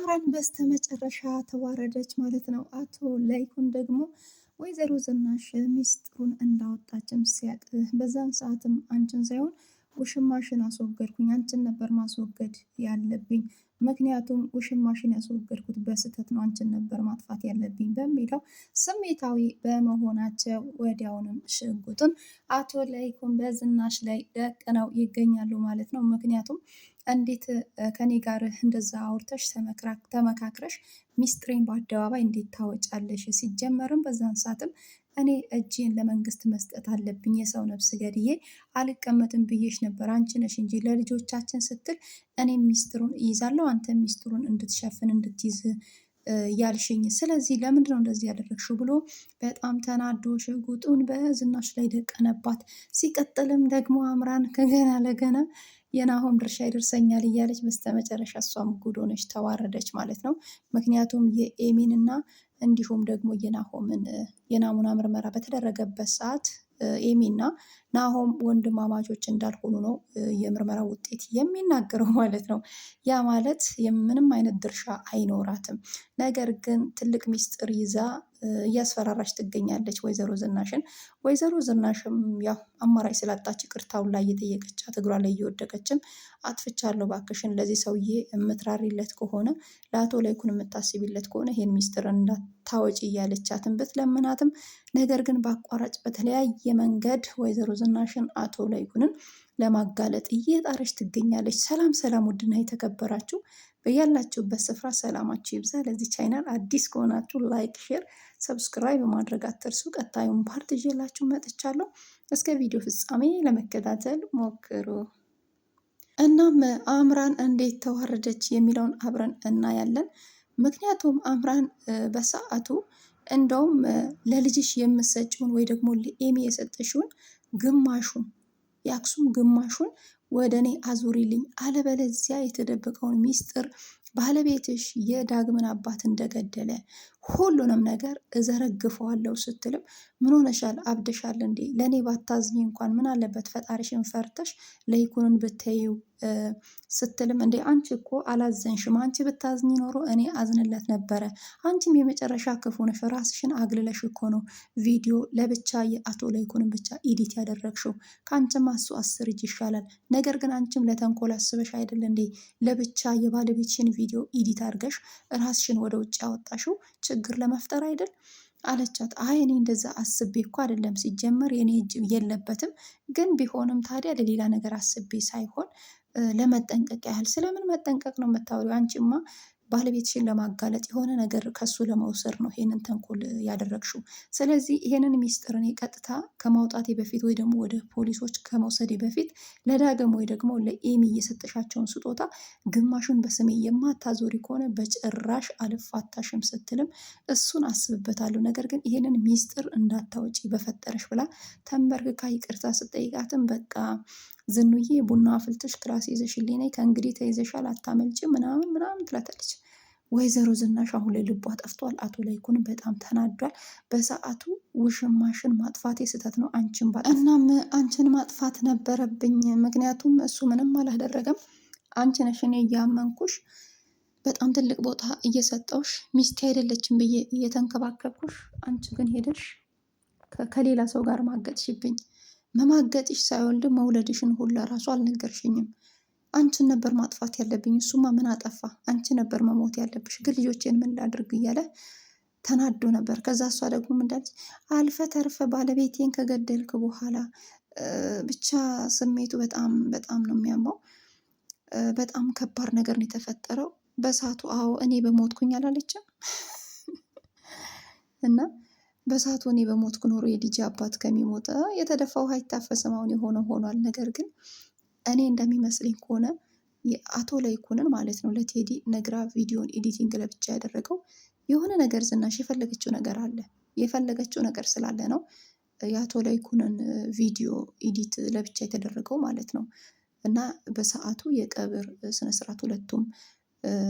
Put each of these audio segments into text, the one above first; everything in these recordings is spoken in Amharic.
አምራን በስተመጨረሻ ተዋረደች ማለት ነው። አቶ ላይኩን ደግሞ ወይዘሮ ዝናሽ ሚስጥሩን እንዳወጣችም ሲያቅ በዛን ሰዓትም አንቺን ሳይሆን ውሽማሽን አስወገድኩኝ፣ አንቺን ነበር ማስወገድ ያለብኝ፣ ምክንያቱም ውሽማሽን ያስወገድኩት በስህተት ነው፣ አንቺን ነበር ማጥፋት ያለብኝ በሚለው ስሜታዊ በመሆናቸው ወዲያውንም ሽጉጡን አቶ ላይኩን በዝናሽ ላይ ደቅነው ይገኛሉ ማለት ነው። ምክንያቱም እንዴት ከኔ ጋር እንደዛ አውርተሽ ተመካክረሽ ሚስጥሬን በአደባባይ እንዴት ታወጫለሽ? ሲጀመርም በዛን ሰዓትም እኔ እጄን ለመንግስት መስጠት አለብኝ፣ የሰው ነፍስ ገድዬ አልቀመጥም ብዬሽ ነበር። አንቺ ነሽ እንጂ ለልጆቻችን ስትል እኔ ሚስጥሩን እይዛለሁ፣ አንተ ሚስጥሩን እንድትሸፍን እንድትይዝ ያልሽኝ። ስለዚህ ለምንድን ነው እንደዚህ ያደረግሽው? ብሎ በጣም ተናዶ ሽጉጡን በዝናሽ ላይ ደቀነባት። ሲቀጥልም ደግሞ አምራን ከገና ለገና የናሆም ድርሻ ይደርሰኛል እያለች በስተመጨረሻ እሷም ጉድ ሆነች፣ ተዋረደች ማለት ነው። ምክንያቱም የኤሚንና እንዲሁም ደግሞ የናሙና ምርመራ በተደረገበት ሰዓት ኤሚና ናሆም ወንድማማቾች እንዳልሆኑ ነው የምርመራ ውጤት የሚናገረው ማለት ነው። ያ ማለት ምንም አይነት ድርሻ አይኖራትም። ነገር ግን ትልቅ ሚስጥር ይዛ እያስፈራራች ትገኛለች ወይዘሮ ዝናሽን። ወይዘሮ ዝናሽም ያው አማራጭ ስላጣች ይቅርታውን ላይ እየጠየቀቻት እግሯ ላይ እየወደቀችም አጥፍቻለሁ ባክሽን፣ ለዚህ ሰውዬ የምትራሪለት ከሆነ ለአቶ ላይኩን የምታስቢለት ከሆነ ይሄን ሚስጥር እንዳታወጪ እያለቻትን ብትለምናትም ነገር ግን በአቋራጭ በተለያየ መንገድ ወይዘሮ ዝናሽን አቶ ላይኩንን ለማጋለጥ እየጣረች ትገኛለች። ሰላም ሰላም! ውድና የተከበራችሁ በያላችሁበት ስፍራ ሰላማችሁ ይብዛ። ለዚህ ቻይናል አዲስ ከሆናችሁ ላይክ፣ ሼር፣ ሰብስክራይብ ማድረግ አትርሱ። ቀጣዩን ፓርት ይዤላችሁ መጥቻለሁ። እስከ ቪዲዮ ፍጻሜ ለመከታተል ሞክሩ። እናም አምራን እንዴት ተዋረደች የሚለውን አብረን እናያለን። ምክንያቱም አምራን በሰዓቱ እንደውም ለልጅሽ የምሰጭውን ወይ ደግሞ ለኤሚ የሰጠሽውን ግማሹን የአክሱም ግማሹን ወደ እኔ አዙሪልኝ፣ አለበለዚያ የተደበቀውን ሚስጥር ባለቤትሽ የዳግምን አባት እንደገደለ ሁሉንም ነገር እዘረግፈዋለሁ ስትልም ምን ሆነሻል? አብደሻል እንዴ? ለእኔ ባታዝኝ እንኳን ምን አለበት ፈጣሪሽን ፈርተሽ ለይኩንን ብትይው ስትልም እንዴ አንቺ እኮ አላዘንሽም፣ አንቺ ብታዝኝ ኖሮ እኔ አዝንለት ነበረ። አንቺም የመጨረሻ ክፉ ነሽ፣ ራስሽን አግልለሽ እኮ ነው ቪዲዮ ለብቻ የአቶ ላይኩንን ብቻ ኢዲት ያደረግሽው። ከአንቺም እሱ 10 እጅ ይሻላል። ነገር ግን አንቺም ለተንኮል አስበሽ አይደል እንዴ ለብቻ የባለቤትሽን ቪዲዮ ኢዲት አድርገሽ ራስሽን ወደ ውጭ ያወጣሽው ችግር ለመፍጠር አይደል አለቻት። አይ እኔ እንደዛ አስቤ እኮ አይደለም፣ ሲጀመር የኔ እጅ የለበትም። ግን ቢሆንም ታዲያ ለሌላ ነገር አስቤ ሳይሆን ለመጠንቀቅ ያህል። ስለምን መጠንቀቅ ነው የምታወሪው? አንቺማ ባለቤትሽን ለማጋለጥ የሆነ ነገር ከሱ ለመውሰድ ነው ይሄንን ተንኮል ያደረግሽው። ስለዚህ ይሄንን ሚስጥር እኔ ቀጥታ ከማውጣቴ በፊት ወይ ደግሞ ወደ ፖሊሶች ከመውሰዴ በፊት ለዳግም ወይ ደግሞ ለኤሚ የሰጠሻቸውን ስጦታ ግማሹን በስሜ የማታዞሪ ከሆነ በጭራሽ አልፋታሽም ስትልም እሱን አስብበታለሁ፣ ነገር ግን ይሄንን ሚስጥር እንዳታወጪ በፈጠረሽ ብላ ተንበርክካ ይቅርታ ስጠይቃትም በቃ ዝኑዬ ቡና አፍልተሽ ክላስ ይዘሽልኝ ነይ፣ ከእንግዲህ ተይዘሻል አታመልጭ ምናምን ምናምን ትላታለች። ወይዘሮ ዝናሽ አሁን ላይ ልቧ ጠፍቷል። አቶ ላይኩን በጣም ተናዷል። በሰዓቱ ውሽማሽን ማጥፋት ስህተት ነው፣ እናም አንቺን ማጥፋት ነበረብኝ፣ ምክንያቱም እሱ ምንም አላደረገም። አንቺ ነሽ እኔ እያመንኩሽ በጣም ትልቅ ቦታ እየሰጠውሽ ሚስቴ አይደለችም ብዬ እየተንከባከብኩሽ፣ አንቺ ግን ሄደሽ ከሌላ ሰው ጋር ማገጥሽብኝ። መማገጥሽ ሳይወልድ መውለድሽን ሁላ ራሱ አልነገርሽኝም። አንቺን ነበር ማጥፋት ያለብኝ። እሱማ ምን አጠፋ? አንቺ ነበር መሞት ያለብሽ። ግን ልጆቼን ምን ላድርግ እያለ ተናዶ ነበር። ከዛ እሷ ደግሞ ምንዳለች? አልፈ ተርፈ ባለቤቴን ከገደልክ በኋላ ብቻ ስሜቱ በጣም በጣም ነው የሚያማው። በጣም ከባድ ነገር ነው የተፈጠረው በሳቱ። አዎ እኔ በሞትኩኝ አላለችም እና በሰዓቱ እኔ በሞትኩ ኖሮ የልጅ አባት ከሚሞት የተደፋው ውሃ አይታፈስም። አሁን የሆነ ሆኗል። ነገር ግን እኔ እንደሚመስለኝ ከሆነ የአቶ ላይኩንን ማለት ነው ለቴዲ ነግራ ቪዲዮን ኤዲቲንግ ለብቻ ያደረገው የሆነ ነገር ዝናሽ የፈለገችው ነገር አለ። የፈለገችው ነገር ስላለ ነው የአቶ ላይኩንን ቪዲዮ ኤዲት ለብቻ የተደረገው ማለት ነው። እና በሰዓቱ የቀብር ስነስርዓት ሁለቱም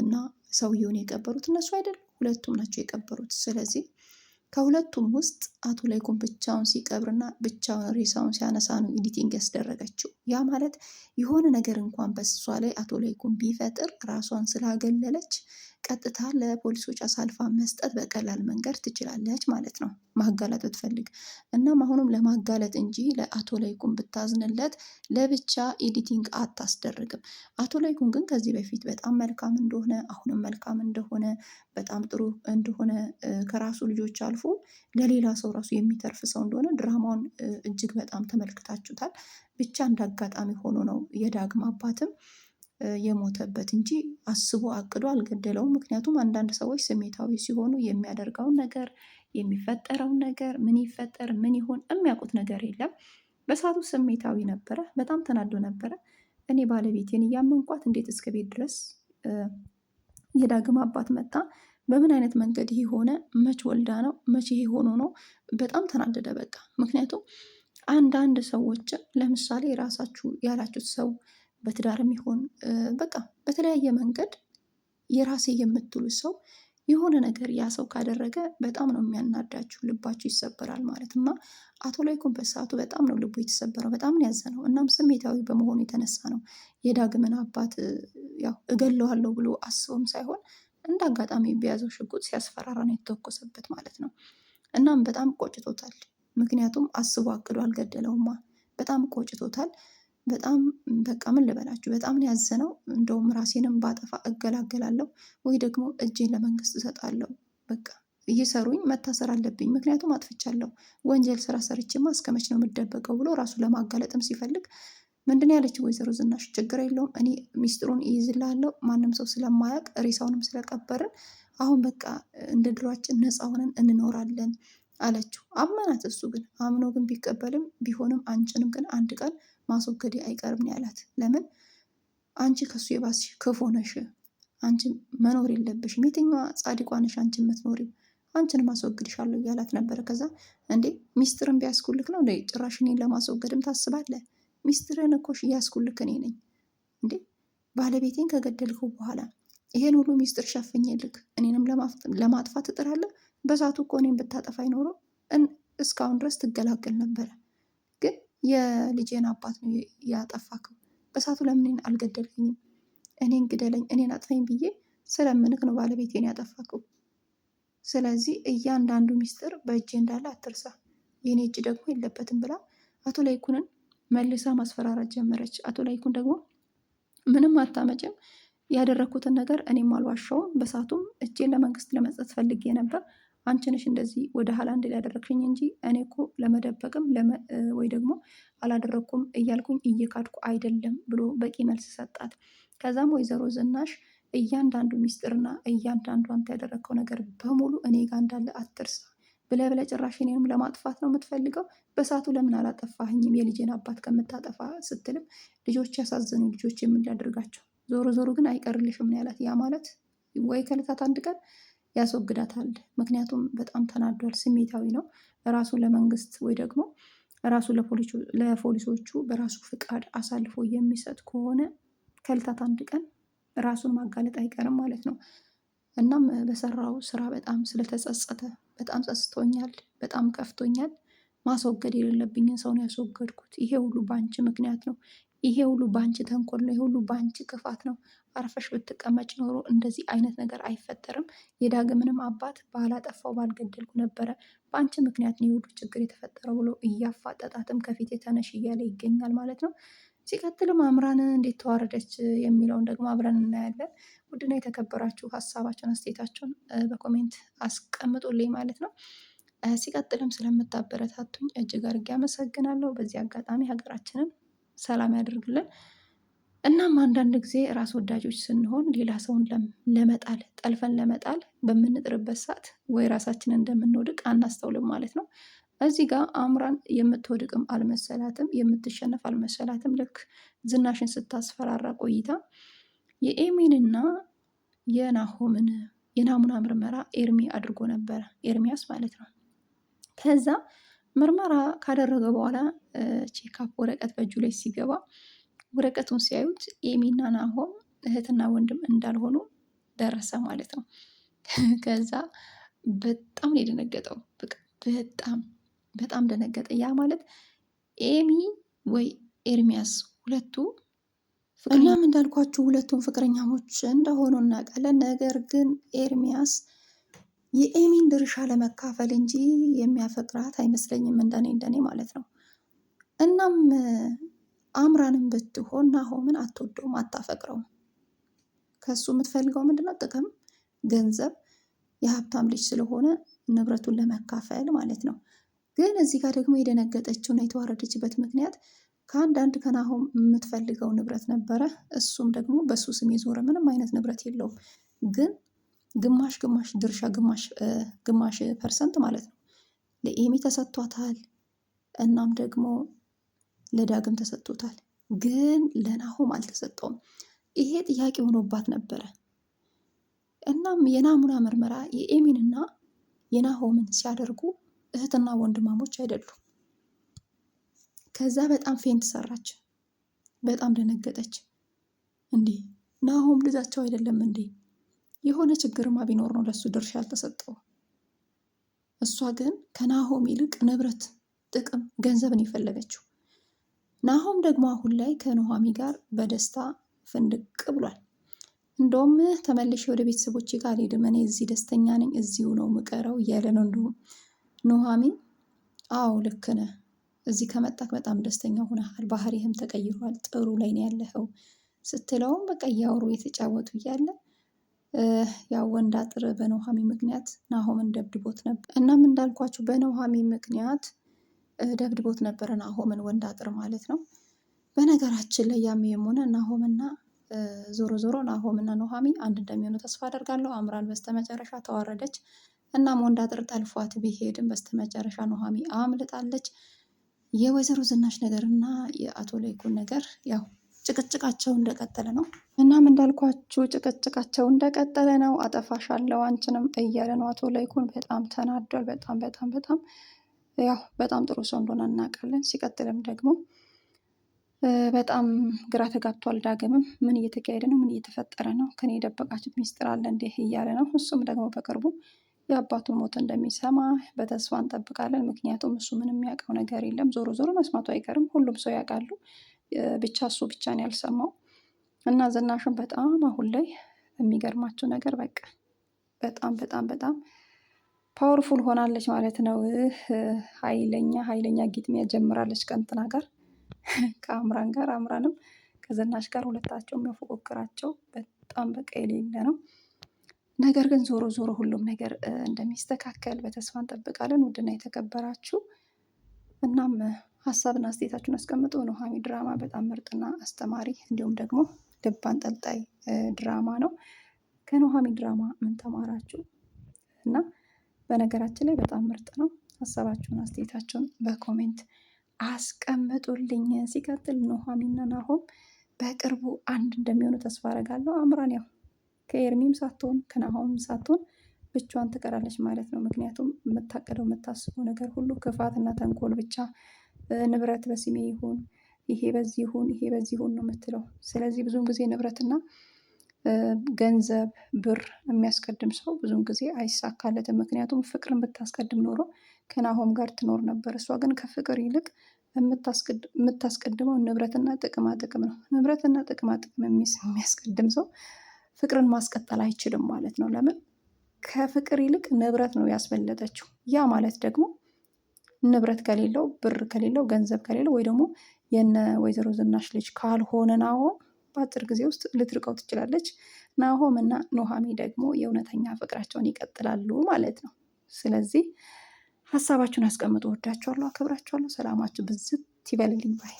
እና ሰውየውን የቀበሩት እነሱ አይደሉም፣ ሁለቱም ናቸው የቀበሩት። ስለዚህ ከሁለቱም ውስጥ አቶ ላይኩን ብቻውን ሲቀብርና ብቻውን ሬሳውን ሲያነሳ ነው ኤዲቲንግ ያስደረገችው። ያ ማለት የሆነ ነገር እንኳን በሷ ላይ አቶ ላይኩን ቢፈጥር ራሷን ስላገለለች ቀጥታ ለፖሊሶች አሳልፋ መስጠት በቀላል መንገድ ትችላለች ማለት ነው፣ ማጋለጥ ብትፈልግ። እናም አሁንም ለማጋለጥ እንጂ ለአቶ ለይኩን ብታዝንለት ለብቻ ኤዲቲንግ አታስደርግም። አቶ ለይኩን ግን ከዚህ በፊት በጣም መልካም እንደሆነ አሁንም መልካም እንደሆነ በጣም ጥሩ እንደሆነ ከራሱ ልጆች አልፎ ለሌላ ሰው ራሱ የሚተርፍ ሰው እንደሆነ ድራማውን እጅግ በጣም ተመልክታችሁታል። ብቻ እንዳጋጣሚ ሆኖ ነው የዳግም አባትም የሞተበት እንጂ አስቦ አቅዶ አልገደለውም። ምክንያቱም አንዳንድ ሰዎች ስሜታዊ ሲሆኑ የሚያደርገውን ነገር የሚፈጠረውን ነገር ምን ይፈጠር ምን ይሆን የሚያውቁት ነገር የለም። በሰዓቱ ስሜታዊ ነበረ፣ በጣም ተናዶ ነበረ። እኔ ባለቤቴን እያመንኳት እንዴት እስከ ቤት ድረስ የዳግም አባት መጣ? በምን አይነት መንገድ ይሄ ሆነ? መች ወልዳ ነው? መቼ ይሄ ሆኖ ነው? በጣም ተናደደ በቃ። ምክንያቱም አንዳንድ ሰዎች ለምሳሌ የራሳችሁ ያላችሁት ሰው በትዳርም ይሆን በቃ በተለያየ መንገድ የራሴ የምትሉት ሰው የሆነ ነገር ያ ሰው ካደረገ በጣም ነው የሚያናዳችሁ፣ ልባችሁ ይሰበራል ማለት እና አቶ ላይኩን በሰዓቱ በጣም ነው ልቡ የተሰበረው፣ በጣም ነው ያዘነው። እናም ስሜታዊ በመሆኑ የተነሳ ነው የዳግምን አባት ያው እገለዋለሁ ብሎ አስቦም ሳይሆን እንደ አጋጣሚ በያዘው ሽጉጥ ሲያስፈራራ ነው የተተኮሰበት ማለት ነው። እናም በጣም ቆጭቶታል። ምክንያቱም አስቦ አቅዶ አልገደለውማ። በጣም ቆጭቶታል። በጣም በቃ ምን ልበላችሁ፣ በጣም ነው ያዘነው። እንደውም ራሴንም ባጠፋ እገላገላለሁ ወይ ደግሞ እጄን ለመንግስት እሰጣለሁ፣ በቃ እየሰሩኝ መታሰር አለብኝ፣ ምክንያቱም አጥፍቻለሁ፣ ወንጀል ስራ ሰርቼማ እስከመች ነው የምደበቀው ብሎ ራሱን ለማጋለጥም ሲፈልግ ምንድን ያለችው ወይዘሮ ዝናሽ፣ ችግር የለውም እኔ ሚስጥሩን ይይዝልሃለሁ፣ ማንም ሰው ስለማያውቅ ሬሳውንም ስለቀበርን አሁን በቃ እንደ ድሯችን ነፃ ሆነን እንኖራለን አለችው። አመናት። እሱ ግን አምኖ ግን ቢቀበልም ቢሆንም አንቺንም ግን አንድ ቀን ማስወገዴ አይቀርም ነው ያላት። ለምን አንቺ ከሱ የባስሽ ክፉ ነሽ፣ አንቺ መኖር የለብሽም፣ የትኛዋ ጻድቋ ነሽ አንቺ የምትኖሪው፣ አንቺን ማስወግድሻለሁ እያላት ነበረ። ከዛ እንዴ ሚስጥርን ቢያስኩልክ ነው እንዴ ጭራሽ እኔን ለማስወገድም ታስባለህ? ሚስጥርን እኮ ያስኩልክ እኔ ነኝ እንዴ። ባለቤቴን ከገደልከው በኋላ ይሄን ሁሉ ሚስጥር ሸፍኜልክ እኔንም ለማጥፋት ትጥራለህ? በሳቱ እኮ እኔን ብታጠፋ ይኖሮ እስካሁን ድረስ ትገላገል ነበረ። ግን የልጄን አባት ነው ያጠፋከው። በሳቱ ለምን አልገደልክኝም? እኔን ግደለኝ፣ እኔን አጥፈኝ ብዬ ስለምንክ ነው ባለቤቴን ያጠፋከው። ስለዚህ እያንዳንዱ ሚስጥር በእጄ እንዳለ አትርሳ፣ የኔ እጅ ደግሞ የለበትም ብላ አቶ ላይኩንን መልሳ ማስፈራራት ጀመረች። አቶ ላይኩን ደግሞ ምንም አታመጭም፣ ያደረግኩትን ነገር እኔም አልዋሻውም። በሳቱም እጄን ለመንግስት ለመስጠት ፈልጌ ነበር፣ አንቺ ነሽ እንደዚህ ወደ ኋላ እንድል ያደረግሽኝ እንጂ እኔ እኮ ለመደበቅም ወይ ደግሞ አላደረግኩም እያልኩኝ እየካድኩ አይደለም ብሎ በቂ መልስ ሰጣት። ከዛም ወይዘሮ ዝናሽ እያንዳንዱ ሚስጥርና እያንዳንዱ አንተ ያደረግከው ነገር በሙሉ እኔ ጋር እንዳለ አትርሳ፣ ብለህ ብለህ ጭራሽ እኔንም ለማጥፋት ነው የምትፈልገው? በሳቱ ለምን አላጠፋህኝም የልጄን አባት ከምታጠፋ ስትልም ልጆች ያሳዘኑ ልጆች የምንላደርጋቸው ዞሮ ዞሮ ግን አይቀርልሽም ነው ያላት። ያ ማለት ወይ ከዕለታት አንድ ቀን ያስወግዳታል። ምክንያቱም በጣም ተናዷል፣ ስሜታዊ ነው። ራሱ ለመንግስት ወይ ደግሞ ራሱ ለፖሊሶቹ በራሱ ፍቃድ አሳልፎ የሚሰጥ ከሆነ ከዕለታት አንድ ቀን ራሱን ማጋለጥ አይቀርም ማለት ነው። እናም በሰራው ስራ በጣም ስለተጸጸተ በጣም ጸጽቶኛል፣ በጣም ከፍቶኛል። ማስወገድ የሌለብኝን ሰው ነው ያስወገድኩት። ይሄ ሁሉ በአንቺ ምክንያት ነው። ይሄ ሁሉ በአንቺ ተንኮል ነው። ይሄ ሁሉ በአንቺ ክፋት ነው። አርፈሽ ብትቀመጭ ኖሮ እንደዚህ አይነት ነገር አይፈጠርም። የዳግምንም አባት ባላጠፋው ባልገደልኩ ነበረ። በአንቺ ምክንያት ነው የሁሉ ችግር የተፈጠረው ብሎ እያፋጠጣትም ከፊት የተነሽ እያለ ይገኛል ማለት ነው። ሲቀጥልም አምራን እንዴት ተዋረደች የሚለውን ደግሞ አብረን እናያለን። ውድና የተከበራችሁ ሀሳባችሁን አስተያየታችሁን በኮሜንት አስቀምጡልኝ ማለት ነው። ሲቀጥልም ስለምታበረታቱኝ እጅግ አድርጌ አመሰግናለሁ። በዚህ አጋጣሚ ሀገራችንን ሰላም ያደርግልን። እናም አንዳንድ ጊዜ ራስ ወዳጆች ስንሆን ሌላ ሰውን ለመጣል ጠልፈን ለመጣል በምንጥርበት ሰዓት ወይ ራሳችንን እንደምንወድቅ አናስተውልም ማለት ነው። እዚህ ጋር አምራን የምትወድቅም አልመሰላትም፣ የምትሸነፍ አልመሰላትም። ልክ ዝናሽን ስታስፈራራ ቆይታ የኤሚንና የናሆምን የናሙና ምርመራ ኤርሚ አድርጎ ነበረ፣ ኤርሚያስ ማለት ነው። ከዛ ምርመራ ካደረገ በኋላ ቼካፕ ወረቀት በእጁ ላይ ሲገባ ወረቀቱን ሲያዩት ኤሚና ናሆም እህትና ወንድም እንዳልሆኑ ደረሰ ማለት ነው። ከዛ በጣም ነው የደነገጠው። በጣም በጣም ደነገጠ። ያ ማለት ኤሚ ወይ ኤርሚያስ ሁለቱ እናም እንዳልኳችሁ ሁለቱም ፍቅረኛሞች እንደሆኑ እናውቃለን። ነገር ግን ኤርሚያስ የኤሚን ድርሻ ለመካፈል እንጂ የሚያፈቅራት አይመስለኝም፣ እንደኔ ማለት ነው። እናም አምራንም ብትሆን ናሆምን አትወደውም፣ አታፈቅረውም። ከሱ የምትፈልገው ምንድነው? ጥቅም፣ ገንዘብ፣ የሀብታም ልጅ ስለሆነ ንብረቱን ለመካፈል ማለት ነው። ግን እዚህ ጋር ደግሞ የደነገጠችውና የተዋረደችበት ምክንያት ከአንዳንድ ከናሆም የምትፈልገው ንብረት ነበረ። እሱም ደግሞ በሱ ስም የዞረ ምንም አይነት ንብረት የለውም። ግን ግማሽ ግማሽ ድርሻ ግማሽ ፐርሰንት ማለት ነው ለኤሚ ተሰጥቷታል። እናም ደግሞ ለዳግም ተሰጥቶታል። ግን ለናሆም አልተሰጠውም። ይሄ ጥያቄ ሆኖባት ነበረ። እናም የናሙና ምርመራ የኤሚንና የናሆምን ሲያደርጉ እህትና ወንድማሞች አይደሉም። ከዛ በጣም ፌንት ሰራች። በጣም ደነገጠች። እንዴ ናሆም ልጃቸው አይደለም እንዴ? የሆነ ችግርማ ቢኖር ነው ለሱ ድርሻ ያልተሰጠው። እሷ ግን ከናሆም ይልቅ ንብረት፣ ጥቅም፣ ገንዘብን የፈለገችው። ናሆም ደግሞ አሁን ላይ ከኑሃሚ ጋር በደስታ ፍንድቅ ብሏል። እንደውም ተመልሼ ወደ ቤተሰቦቼ ጋር አልሄድም፣ እኔ እዚህ ደስተኛ ነኝ፣ እዚሁ ነው ምቀረው እያለ ነው። እንዲሁም ኑሃሚን አዎ ልክ ነህ፣ እዚህ ከመጣክ በጣም ደስተኛ ሆነሃል፣ ባህሪህም ተቀይሯል፣ ጥሩ ላይ ነው ያለኸው ስትለውም በቃ እያወሩ የተጫወቱ እያለ ያው ወንድ አጥር በኑሃሚ ምክንያት ናሆምን ደብድቦት ነበር። እናም እንዳልኳችሁ በኑሃሚ ምክንያት ደብድቦት ነበረ ናሆምን፣ ወንድ አጥር ማለት ነው። በነገራችን ላይ ያም የሆነ ናሆምና ዞሮ ዞሮ ናሆምና ኑሃሚ አንድ እንደሚሆኑ ተስፋ አደርጋለሁ። አምራን በስተመጨረሻ ተዋረደች። እናም ወንድ አጥር ጠልፏት ቢሄድም በስተመጨረሻ ኑሃሚ አምልጣለች። የወይዘሮ ዝናሽ ነገር እና የአቶ ለይኩን ነገር ያው ጭቅጭቃቸው እንደቀጠለ ነው። እናም እንዳልኳችሁ ጭቅጭቃቸው እንደቀጠለ ነው። አጠፋሻለሁ አንቺንም እያለ ነው አቶ ለይኩን። በጣም ተናዷል። በጣም ያው በጣም ጥሩ ሰው እንደሆነ እናውቃለን። ሲቀጥልም ደግሞ በጣም ግራ ተጋብቷል። ዳግምም ምን እየተካሄደ ነው? ምን እየተፈጠረ ነው? ከኔ የደበቃችሁት ሚስጥር አለ እንዴ? እያለ ነው። እሱም ደግሞ በቅርቡ የአባቱን ሞት እንደሚሰማ በተስፋ እንጠብቃለን። ምክንያቱም እሱ ምንም የሚያውቀው ነገር የለም። ዞሮ ዞሮ መስማቱ አይቀርም። ሁሉም ሰው ያውቃሉ። ብቻ እሱ ብቻ ነው ያልሰማው። እና ዝናሽን በጣም አሁን ላይ የሚገርማቸው ነገር በቃ በጣም ፓወርፉል ሆናለች ማለት ነው። ኃይለኛ ግጥሚያ ጀምራለች ከእንትና ጋር ከአምራን ጋር። አምራንም ከዝናሽ ጋር ሁለታቸው የሚያፎካክራቸው በጣም በቃ የሌለ ነው። ነገር ግን ዞሮ ዞሮ ሁሉም ነገር እንደሚስተካከል በተስፋ እንጠብቃለን። ውድና የተከበራችሁ እናም ሀሳብና አስተያየታችሁን አስቀምጡ። ኑሃሚ ድራማ በጣም ምርጥና አስተማሪ እንዲሁም ደግሞ ልብ አንጠልጣይ ድራማ ነው። ከኑሃሚ ድራማ ምን ተማራችሁ? እና በነገራችን ላይ በጣም ምርጥ ነው። ሀሳባችሁን አስተያየታችሁን በኮሜንት አስቀምጡልኝ። ሲቀጥል ኑሃሚና ናሆም በቅርቡ አንድ እንደሚሆኑ ተስፋ አደርጋለሁ። አምራን ያው ከኤርሚም ሳትሆን ከናሆምም ሳትሆን ብቻዋን ትቀራለች ማለት ነው። ምክንያቱም የምታቀደው የምታስበው ነገር ሁሉ ክፋትና ተንኮል ብቻ፣ ንብረት በስሜ ይሁን፣ ይሄ በዚህ ይሁን፣ ይሄ በዚህ ይሁን ነው የምትለው። ስለዚህ ብዙውን ጊዜ ንብረትና ገንዘብ ብር የሚያስቀድም ሰው ብዙውን ጊዜ አይሳካለትም። ምክንያቱም ፍቅርን ብታስቀድም ኖሮ ከናሆም ጋር ትኖር ነበር። እሷ ግን ከፍቅር ይልቅ የምታስቀድመው ንብረትና ጥቅማ ጥቅም ነው። ንብረትና ጥቅማ ጥቅም የሚያስቀድም ሰው ፍቅርን ማስቀጠል አይችልም ማለት ነው። ለምን? ከፍቅር ይልቅ ንብረት ነው ያስበለጠችው። ያ ማለት ደግሞ ንብረት ከሌለው፣ ብር ከሌለው፣ ገንዘብ ከሌለው ወይ ደግሞ የነ ወይዘሮ ዝናሽ ልጅ ካልሆነ ናሆም በአጭር ጊዜ ውስጥ ልትርቀው ትችላለች። ናሆም እና ኑሃሚ ደግሞ የእውነተኛ ፍቅራቸውን ይቀጥላሉ ማለት ነው። ስለዚህ ሀሳባችሁን አስቀምጡ። ወዳችኋለሁ፣ አከብራችኋለሁ። ሰላማችሁ ብዝት ይበልልኝ ባይ